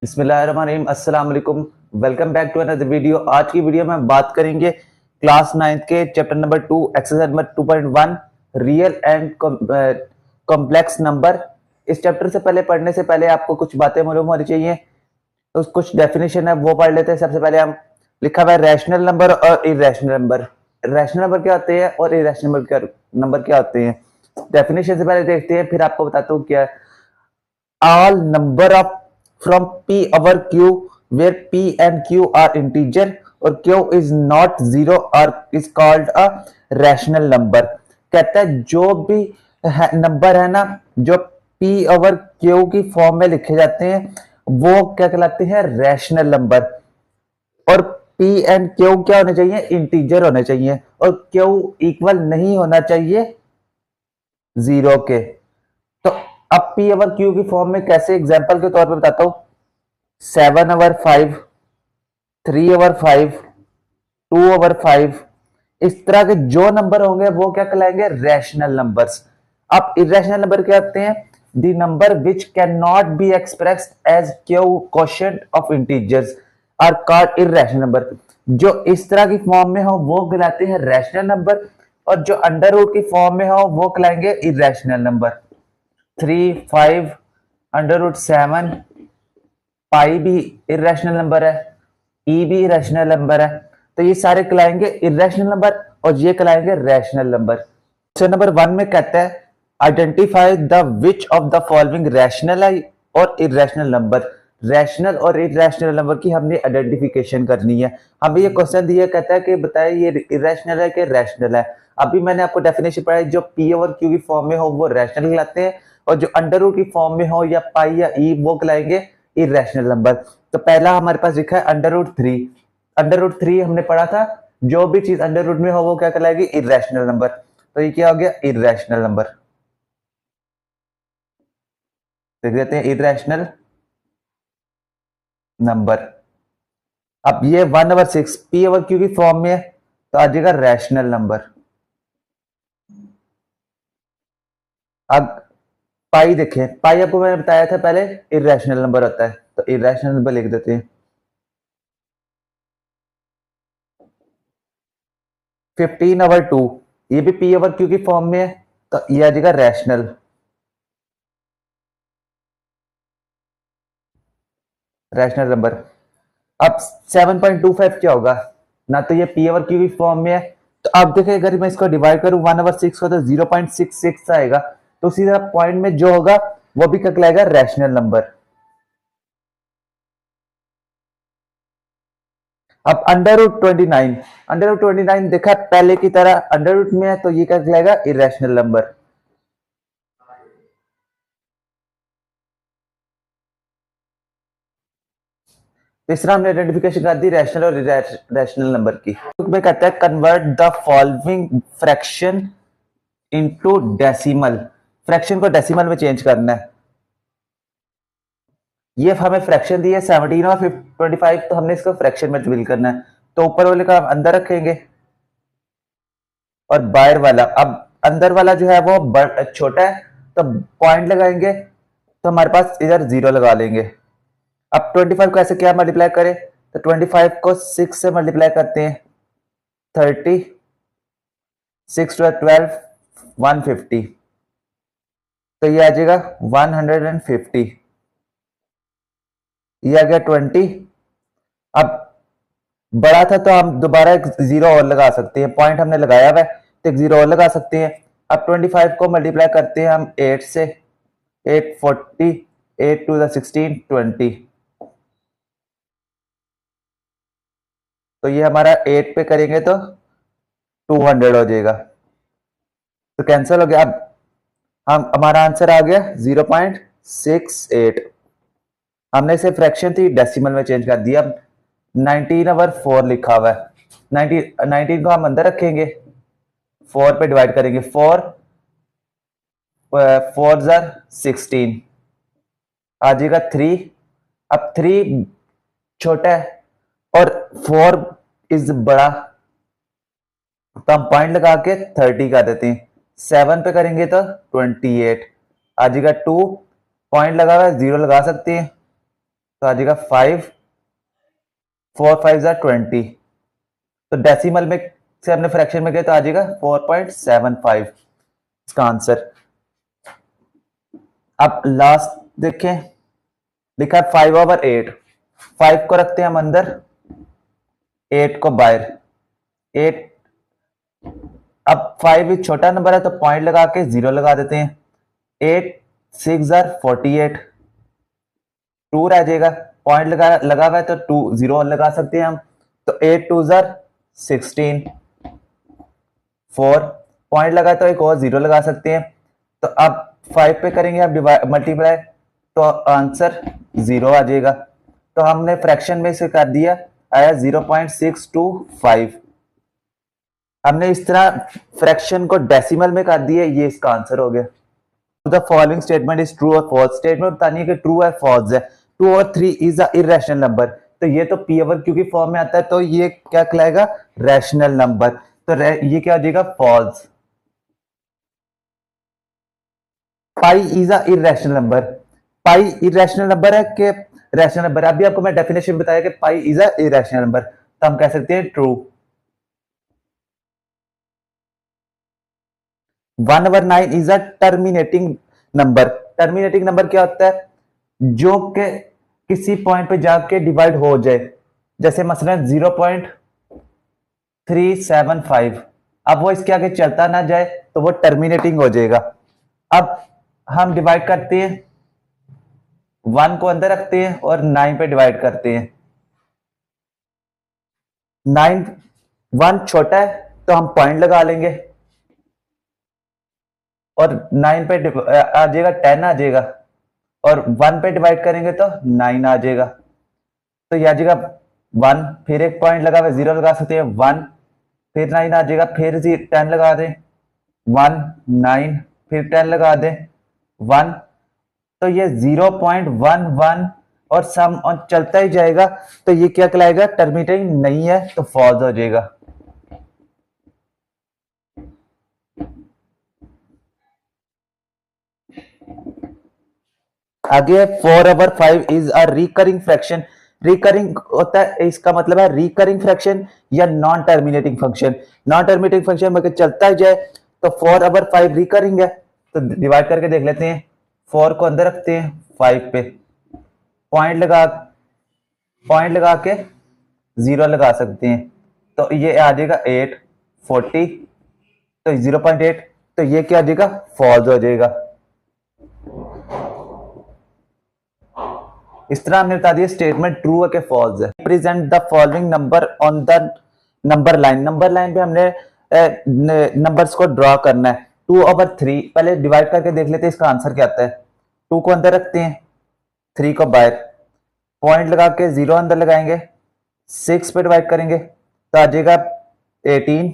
बिस्मिल्लाहिर्रहमानिर्रहीम, अस्सलाम वालेकुम। Welcome back to another video. आज की वीडियो में बात करेंगे क्लास 9 के chapter number 2 exercise number 2.1 real and complex number. इस चैप्टर से पहले पढ़ने से पहले आपको कुछ बातें मालूम होनी चाहिए, तो कुछ डेफिनेशन है वो पढ़ लेते हैं। सबसे पहले हम लिखा हुआ है रैशनल नंबर और इरेशनल नंबर। रैशनल नंबर क्या होते हैं और इरेशनल नंबर क्या होते हैं। डेफिनेशन से पहले देखते हैं, फिर आपको बताता हूँ क्या है। All number of from P over Q where P and Q are integer और Q is not zero or is called a rational number। कहता है जो भी नंबर है ना, जो P over Q की फॉर्म में लिखे जाते हैं वो क्या कहलाते हैं, रैशनल नंबर। और P एंड Q क्या होने चाहिए, इंटीजर होने चाहिए, और Q इक्वल नहीं होना चाहिए जीरो के। तो अब P ओवर Q की फॉर्म में कैसे, एग्जांपल के तौर पे बताता हूं। 7 ओवर 5, 3 ओवर 5, 2 ओवर 5, इस तरह के जो नंबर होंगे वो क्या कहलाएंगे, रैशनल नंबर्स। अब इरेशनल नंबर क्या होते हैं, the number which can not be expressed as q quotient of integers are called irrational number. जो इस तरह की फॉर्म में हो वो कहलाते हैं रैशनल नंबर, और जो अंडर रूट की फॉर्म में हो वो कहलाएंगे इरेशनल नंबर। 3, 5, अंडर रूट 7, पाई भी इरेशनल नंबर है, ई भी इरेशनल नंबर है। तो ये सारे कहलाएंगे इरेशनल नंबर और ये कहलाएंगे रैशनल नंबर। क्वेश्चन नंबर 1 में कहता है identify the which of the following rational है और इरेशनल नंबर। रैशनल और इरेशनल नंबर की हमने आइडेंटिफिकेशन करनी है। हमें ये क्वेश्चन दिया, कहता है कि बताए ये इरेशनल है कि रैशनल है। अभी मैंने आपको डेफिनेशन पढ़ाई, जो पी ओवर क्यू की फॉर्म में हो वो रैशनल कहलाते हैं, और जो अंडर रूट की फॉर्म में हो या पाई या ई वो कहलाएंगे इरेशनल नंबर। तो पहला हमारे पास लिखा है अंडर रूट 3। अंडर रूट 3 हमने पढ़ा था, जो भी चीज अंडर रूट में हो वो क्या कहलाएगी, इरेशनल नंबर। तो ये क्या हो गया, इरेशनल नंबर। देख देते हैं इरेशनल नंबर। अब ये 1/6 पी ओवर क्यू की फॉर्म में है, तो आ जाएगा रैशनल नंबर। अब पाई देखें, पाई आपको मैंने बताया था पहले इरेशनल नंबर होता है, तो इरेशनल नंबर लिख देते हैं। 15/2 ये भी पी ओवर क्यू की फॉर्म में है, तो ये आ जाएगा रैशनल। Rational number. अब 7.25 क्या होगा, ना तो ये पी ओवर क्यू की फॉर्म में है, तो आप देखें अगर मैं इसको डिवाइड करूं 1/6 को तो 0.66 आएगा। तो उसी तरह पॉइंट में जो होगा वो भी क्या कहलाएगा, रैशनल नंबर। अब अंडर रूट 29, अंडर रूट 29 देखा पहले की तरह अंडर रूट में है, तो ये क्या कहलाएगा, इरेशनल नंबर। तीसरा हमने आइडेंटिफिकेशन कर दी रैशनल और इरेशनल नंबर की। में कहता है convert the following fraction into decimal. Fraction को डेसिमल में चेंज करना है। ये हमें फ्रैक्शन दी है 17 और 25, तो हमने इसको फ्रैक्शन में तब्दील करना है। तो ऊपर वाले का हम अंदर रखेंगे और बाहर वाला, अब अंदर वाला जो है वो छोटा है, तो पॉइंट लगाएंगे, तो हमारे पास इधर 0 लगा लेंगे। अब 25 को ऐसे क्या मल्टीप्लाई करें, तो 25 को 6 से मल्टीप्लाई करते हैं, 30, 6 to 12, 150, तो ये आ जाएगा 150। ये आ गया 20। अब बड़ा था तो हम दोबारा एक 0 और लगा सकते हैं, पॉइंट हमने लगाया हुआ है तो एक 0 और लगा सकते हैं। अब 25 को मल्टीप्लाई करते हैं हम 8 से, 840, 8 to the 16, 20, तो ये हमारा 8 पे करेंगे तो 200 हो जाएगा, तो कैंसिल हो गया। अब हम हमारा आंसर आ गया 0.68। हमने इसे फ्रैक्शन थी डेसिमल में चेंज कर दिया। 19/4 लिखा हुआ है, 19 को हम अंदर रखेंगे, 4 पे डिवाइड करेंगे, 4 4 16, आ जाएगा 3। अब 3 छोटा है और 4 इज बड़ा, तो हम पॉइंट लगा के 30 कर देते हैं। 7 पे करेंगे तो 28, आ जाएगा 2, पॉइंट लगा हुआ है 0 लगा सकते हैं, तो आ जाएगा 5, 4 5 जार 20। तो डेसिमल में से हमने फ्रैक्शन में गए तो आ जाएगा 4.75 इसका आंसर। अब लास्ट देखें, लिखा 5/8। 5 को रखते हैं हम अंदर, 8 को बाहर। 8, अब 5 छोटा नंबर है तो पॉइंट लगा के 0 लगा देते हैं। 8 6 जार 48, 2 रह जाएगा। पॉइंट लगा हुआ है तो 2 0 लगा सकते हैं हम। तो 8 2 जार 16, 4 पॉइंट लगा तो एक और 0 लगा सकते हैं। तो अब 5 पे करेंगे अब मल्टीप्लाई, तो आंसर 0 आ जाएगा। तो हमने फ्रैक्शन में से कर दिया, आया 0.625। हमने इस तरह फ्रैक्शन को डेसिमल में कर दिया, ये इसका आंसर हो गया। The following statement is true और फॉल्स। स्टेटमेंट बतानी है कि ट्रू है फॉल्स है। 2 और 3 इज अ इरेशनल नंबर, तो ये तो पी ओवर क्यू की फॉर्म में आता है, तो ये क्या कहलाएगा, रैशनल नंबर। तो ये क्या हो जाएगा, false. Pi is a irrational number. Pi irrational number है कि रैशनल नंबर? अभी आपको मैं डेफिनेशन बताया कि पाई इज अ इरेशनल नंबर, तो हम कह सकते हैं true. 1/9 is a terminating number. Terminating number क्या होता है, जो कि किसी पॉइंट पे जाके डिवाइड हो जाए। जैसे मसलन 0.375, अब वो इसके आगे चलता ना जाए तो वो टर्मिनेटिंग हो जाएगा। अब हम डिवाइड करते हैं, 1 को अंदर रखते हैं और 9 पे डिवाइड करते हैं। 9, 1 छोटा है तो हम पॉइंट लगा लेंगे और 9 पे आ जाएगा 10 आ जाएगा, और 1 पे डिवाइड करेंगे तो 9 आ जाएगा। तो यह आ जाएगा 1, फिर एक पॉइंट लगा हुआ 0 लगा सकते हैं 1, फिर 9 आ जाएगा, फिर 10 लगा दें 1 9, फिर 10 लगा दें 1। तो ये 0.11 और सम और चलता ही जाएगा, तो ये क्या कहलाएगा, टर्मिनेटिंग नहीं है, तो फॉल्स हो जाएगा। आगे 4/5 is a recurring fraction. Recurring होता है, इसका मतलब है रिकरिंग फ्रैक्शन या non terminating function. Non terminating function में चलता ही जाए, तो 4/5 रिकरिंग है। तो डिवाइड करके देख लेते हैं, 4 को अंदर रखते हैं 5 पे, पॉइंट लगा के 0 लगा सकते हैं। तो ये आ जाएगा 8 40, तो 0.8, तो ये क्या आ जाएगा, फॉल्स हो जाएगा। इस तरह हमने बता दिया स्टेटमेंट ट्रू है कि फॉल्स है। Present the following number on the number line. Number line पे हमने नंबर्स को ड्रॉ करना है। 2/3, पहले डिवाइड करके देख लेते हैं इसका आंसर क्या आता है। 2 को अंदर रखते हैं, 3 को बाहर, पॉइंट लगा के 0 अंदर लगाएंगे, 6 पे डिवाइड करेंगे तो आ जाएगा 18,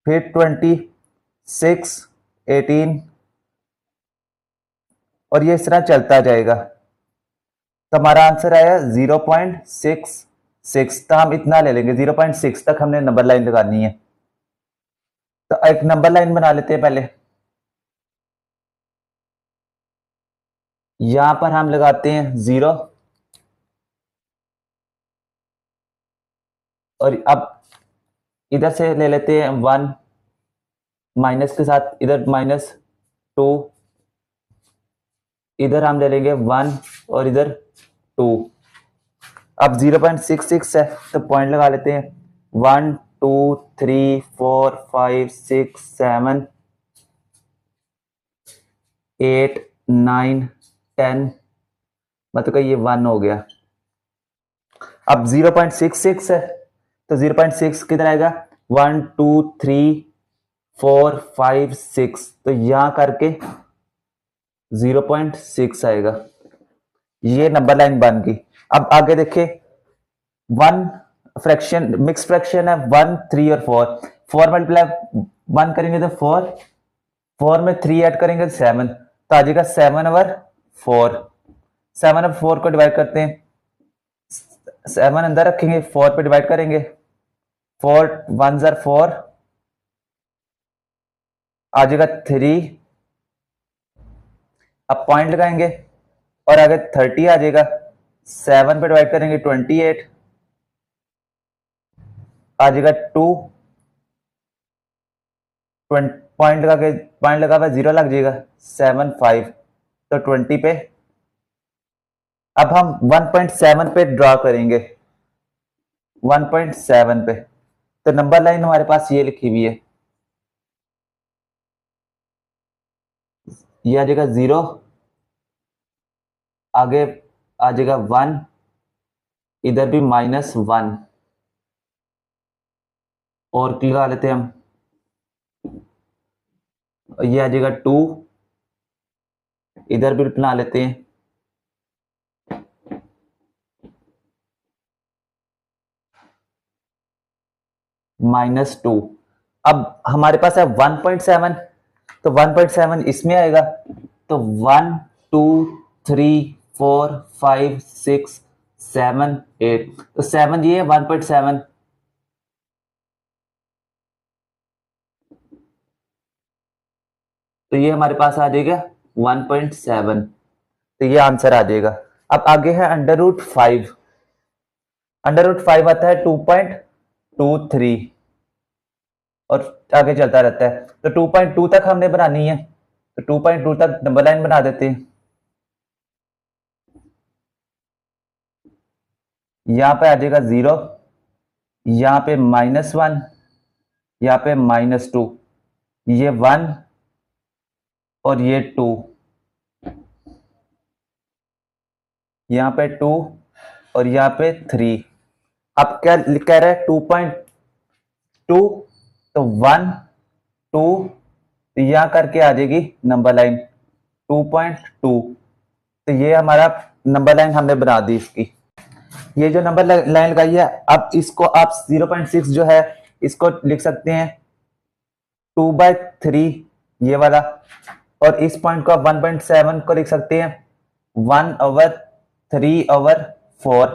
फिर 20, 6 18, और ये इस तरह चलता जाएगा। तो हमारा आंसर आया 0.66। तो हम इतना ले लेंगे, 0.6 तक हमने नंबर लाइन लगानी है। तो एक नंबर लाइन बना लेते हैं पहले। यहां पर हम लगाते हैं 0, और अब इधर से ले लेते हैं 1, माइनस के साथ इधर -2, इधर हम ले लेंगे 1 और इधर 2। अब 0.66 है तो पॉइंट लगा लेते हैं, 1 2 3 4 5 6 7 8 9 10, मतलब कि ये 1 हो गया। अब 0.66 है तो 0.6 किधर आएगा, 1 2 3 4 5 6, तो यहां करके 0.6 आएगा। ये नंबर लाइन बन गई। अब आगे देखिए, 1 फ्रैक्शन मिक्स फ्रैक्शन है, 1 3 और 4। 4 मल्टीप्लाई 1 करेंगे तो 4, 4 में 3 ऐड करेंगे तो 7, तो आ जाएगा 7/4। 7/4 को डिवाइड करते हैं, 7 अंदर रखेंगे, 4 पे डिवाइड करेंगे, 4 1 जार 4, आ जाएगा 3। अब पॉइंट लगाएंगे और आगे 30 आ जाएगा, 7 पे डिवाइड करेंगे 28, आ जाएगा 2, पॉइंट लगा हुआ 0 लग जाएगा 7 5, तो 20 पे। अब हम 1.7 पे ड्रॉ करेंगे, 1.7 पे, तो नंबर लाइन हमारे पास ये लिखी हुई है, ये आ जाएगा 0, आगे आ जाएगा 1, इधर भी -1, और लगा लेते हैं हम, ये आ जाएगा 2, इधर भी बना लेते हैं, -2। अब हमारे पास है 1.7, तो 1.7 इसमें आएगा, तो 1 2 3 4 5 6 7 8, तो 7 ये है 1.7, तो ये हमारे पास आ जाएगा 1.7, तो ये आंसर आ जाएगा। अब आगे है √5, √5 आता है 2.23, और आगे चलता रहता है, तो 2.2 तक हमने बनानी है, तो 2.2 तक नंबर लाइन बना देते हैं। यहां पे आ जाएगा 0, यहां पे -1, यहाँ पे -2, ये 1 और ये 2, यहाँ पे 2 और यहाँ पे 3। अब क्या कह रहा है 2.2, तो 1 2, तो यहाँ करके आ जाएगी नंबर लाइन 2.2, तो ये हमारा नंबर लाइन हमने बना दी इसकी। ये जो नंबर लाइन लगाई है, अब इसको आप 0.6 जो है इसको लिख सकते हैं 2/3, ये वाला, और इस पॉइंट को 1.7 को लिख सकते हैं 1/3/4,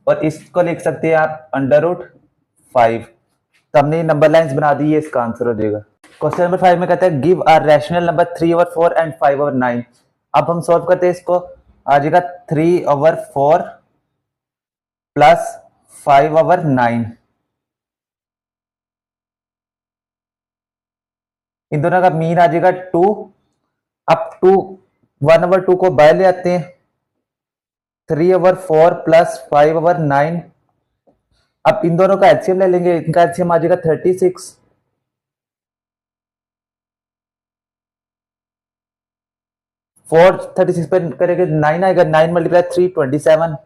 और इसको लिख सकते हैं आप √5। तो हमने नंबर लाइंस बना दी है, इसका आंसर हो जाएगा। क्वेश्चन नंबर 5 में कहता है give a rational number 3/4 and 5/9। अब हम सॉल्व करते हैं इसको, आ जाएगा 3/4 प्लस 5/9, इन दोनों का मीन आ जाएगा 2। अब 1/2 को बाहर ले आते हैं, 3/4 प्लस 5/9, अब इन दोनों का एलसीएम ले लेंगे, इनका एलसीएम आ जाएगा 36, 4 36 पे करेंगे 9 आएगा, 9 मल्टीप्लाई 3 27,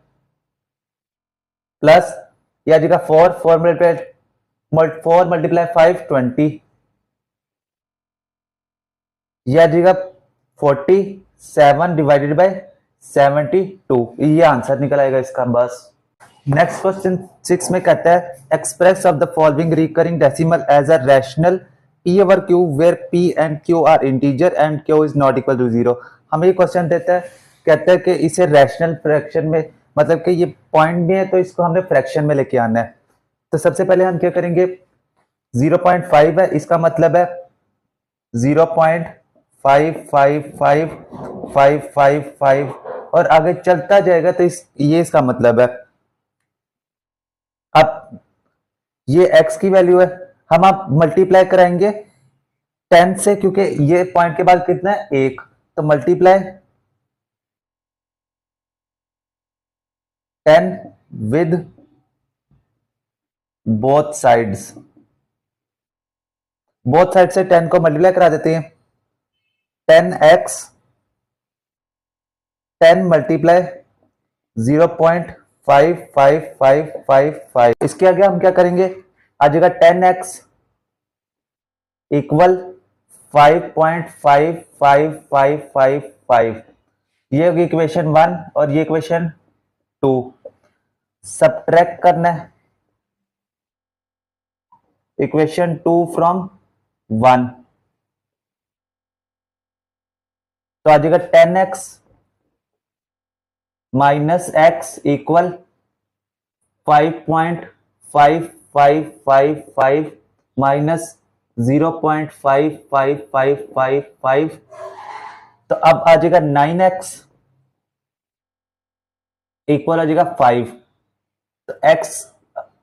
प्लस ये आ जाएगा 4 मल्टीप्लाई 5 20, ये आ जाएगा 47 डिवाइडेड बाय 72, ये आंसर निकल आएगा इसका बस। नेक्स्ट क्वेश्चन 6 में कहता है express of the following recurring decimal as a rational p/q where p and q are integer and q is not equal to 0। हमें ये क्वेश्चन देता है, कहता है कि इसे रैशनल फ्रैक्शन में, मतलब कि ये पॉइंट में है तो इसको हमने फ्रैक्शन में लेके आना है। तो सबसे पहले हम क्या करेंगे, 0.5 है, इसका मतलब है 0.555555 और आगे चलता जाएगा, तो ये इसका मतलब है। अब ये x की वैल्यू है, हम आप मल्टीप्लाई कराएंगे 10 से, क्योंकि ये पॉइंट के बाद कितना है 1, तो multiply 10 with both sides, both side से 10 को मल्टीप्लाई करा देते हैं, 10x 10 मल्टीप्लाई 0.55555, इसके आगे हम क्या करेंगे, आ जाएगा 10x इक्वल 5.55555, ये होगी इक्वेशन 1 और ये इक्वेशन 2। सब्ट्रैक्ट करना है इक्वेशन 2 फ्रॉम 1, तो आ जाएगा 10x minus x equal 5.5555 minus 0.55555, तो अब आ जाएगा 9x इक्वल हो जाएगा 5। तो x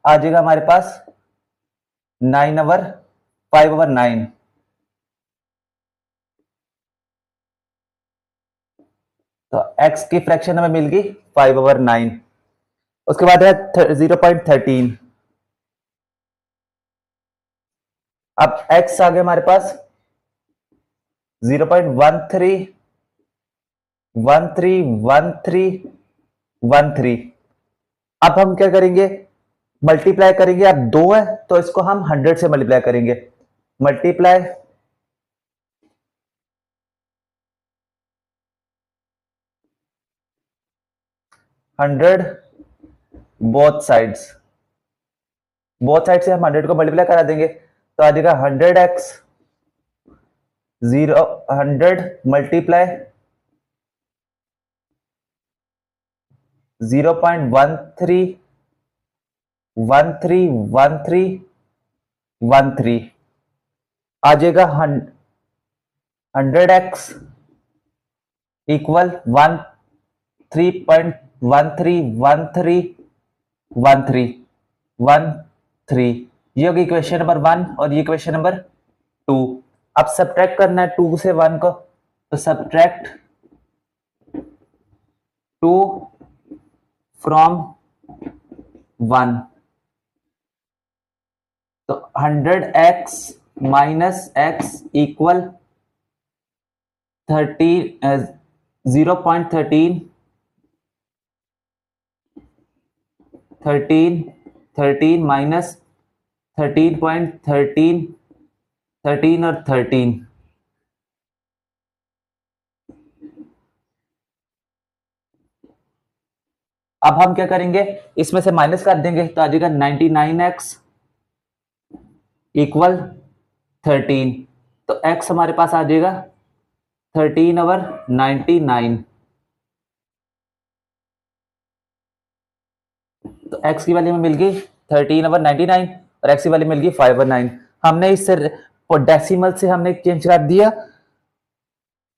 आ जाएगा हमारे पास 9/5/9। तो x की फ्रैक्शन हमें मिल गई 5/9। उसके बाद है 0.13। अब x आ गया हमारे पास 0.13131313। अब हम क्या करेंगे, मल्टीप्लाई करेंगे। अब 2 है तो इसको हम 100 से मल्टीप्लाई करेंगे। Multiply 100 both sides. Both side से हम 100 को मल्टीप्लाई करा देंगे तो आ जाएगा 100x 100 मल्टीप्लाई 0.13131313 आ जाएगा 100x इक्वल 13.131313 ये होगी इक्वेशन नंबर 1 और ये इक्वेशन नंबर 2। अब सब्ट्रैक्ट करना है 2 से 1 को, तो सब्ट्रैक्ट 2 फ्रॉम 1। तो 100x minus x equal 0.13 minus 13.13 और 13। अब हम क्या करेंगे, इसमें से माइनस कर देंगे तो आ जाएगा 99x इक्वल 13। तो x हमारे पास आ जाएगा 13/99। तो x की वैल्यू में मिल गई 13/99 और x की वैल्यू मिल गई 5/9। हमने इससे डेसिमल से हमने चेंज कर दिया,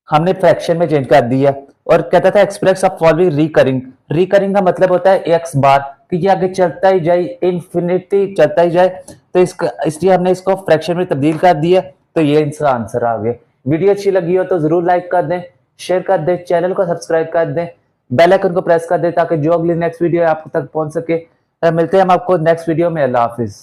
हमने फ्रैक्शन में चेंज कर दिया। और कहता था express of following recurring. Recurring का मतलब होता है x बार, कि ये आगे चलता ही जाए, इन्फिनिटी चलता ही जाए। तो इसका इसलिए हमने इसको फ्रैक्शन में तब्दील कर दिया। तो ये इसका आंसर आ गया। वीडियो अच्छी लगी हो तो जरूर लाइक कर दें, शेयर कर दें, चैनल को सब्सक्राइब कर दें, बेल आइकन को प्रेस कर दें ताकि जो अगली नेक्स्ट वीडियो आप तक पहुंच सके। मिलते हैं हम आपको नेक्स्ट वीडियो में। अल्लाह हाफिज।